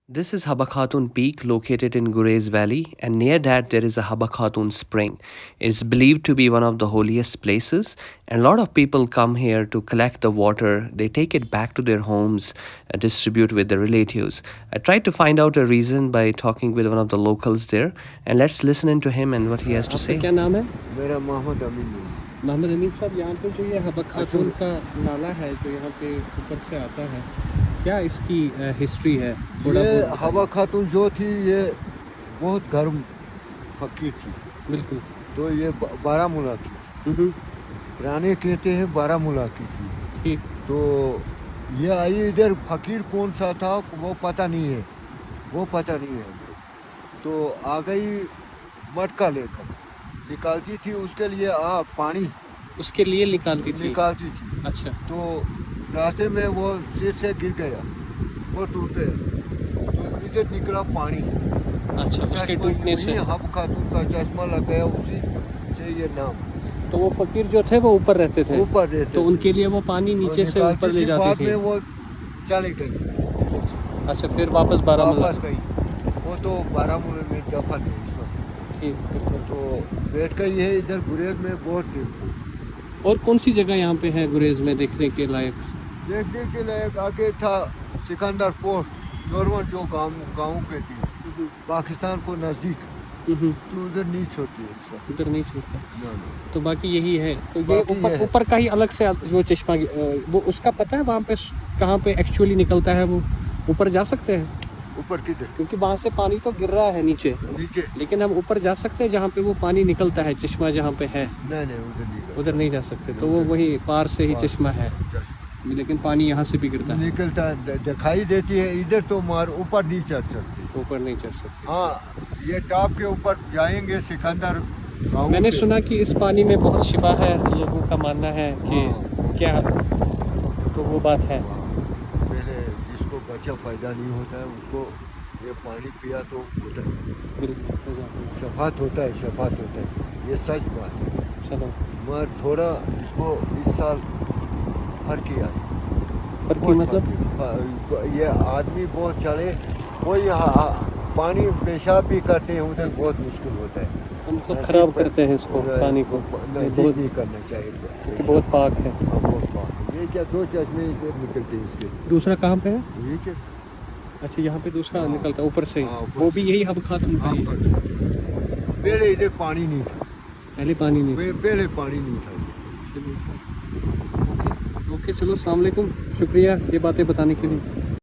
This is Haba Khatun Peak located in Gurez Valley, and near that there is a Haba Khatun Spring. It's believed to be one of the holiest places, and a lot of people come here to collect the water. They take it back to their homes, distribute with their relatives. I tried to find out a reason by talking with one of the locals there, and let's listen into him and what he has to say. क्या नाम है? मेरा मोहम्मद अमीन है। मोहम्मद अमीन साहब, यहाँ पे जो ये हबा खातून का नाला है जो यहाँ पे ऊपर से आता है, क्या इसकी हिस्ट्री है? थोड़ा ये बहुत हवा खातून जो थी ये बहुत गर्म फकीर थी, बिल्कुल। तो ये बारामूला की थी। पुराने कहते हैं बारामूला की थी। ठीक। तो ये आई इधर, फकीर कौन सा था वो पता नहीं है, तो आ गई मटका लेकर, निकालती थी उसके लिए पानी उसके लिए निकालती थी। अच्छा। तो रास्ते में वो सिर से गिर गया, वो टूट गया, तो इधर निकला पानी। अच्छा, उसके टूटने से हब खातून का चश्मा लग गया, उसी से ये नाम। तो वो फकीर जो थे वो ऊपर रहते थे, रहते तो उनके लिए वो पानी नीचे से ऊपर ले जाती बाद थी। में वो चले गई। अच्छा, फिर वापस बारामूला गई, वो तो बारामूला में दफन है इस वक्त। ठीक। तो बैठ गई है इधर गुरेज में बहुत दिन। और कौन सी जगह यहाँ पे है गुरेज में देखने के लायक? देखने के लायक आगे था सिकंदर पोस्ट, चोरवन जो गाँव के थी, पाकिस्तान को नज़दीक, तो उधर नहीं छोड़ती है, उधर नहीं छूटता। ना। तो बाकी यही है। तो ये ऊपर का ही अलग से जो चश्मा वो उसका पता है वहाँ पे कहाँ पे एक्चुअली निकलता है? वो ऊपर जा सकते हैं? ऊपर किधर? क्योंकि वहाँ से पानी तो गिर रहा है नीचे, लेकिन हम ऊपर जा सकते हैं जहाँ पे वो पानी निकलता है, चश्मा जहाँ पे है? नहीं, उधर नहीं जा सकते। तो वो वही पार से ही चश्मा है, लेकिन पानी यहाँ से भी गिरता है, निकलता है, दिखाई देती है इधर, तो मार ऊपर नहीं चढ़ सकती। ऊपर नहीं चढ़ सकते। हाँ, ये टॉप के ऊपर जाएंगे सिकंदर। मैंने सुना कि इस पानी में बहुत शिफा है, लोगों का मानना है कि क्या, तो वो बात है। पहले जिसको बच्चा पैदा नहीं होता है उसको ये पानी पिया तो होता है, शफात होता है, ये सच बात है। चलो, मगर थोड़ा इसको इस साल फर्क किया, मतलब ये आदमी बहुत चले, कोई पानी पेशाब भी करते हैं उधर, बहुत मुश्किल होता है। उनको खराब करते हैं इसको, पानी को नज़दीक नहीं करना चाहिए, क्योंकि बहुत पाक है। बहुत पाक है। ये क्या दो चश्मे इधर निकलते हैं इसके। दूसरा कहाँ पे है? ये क्या? अच्छा, यहाँ पे दूसरा निकलता है ऊपर से ही। वो भी यही हब खातून का ही है। पहले इधर पानी नहीं था, पहले पानी नहीं पहले पानी नहीं था। ओके, चलो, अस्सलाम वालेकुम, शुक्रिया ये बातें बताने के लिए।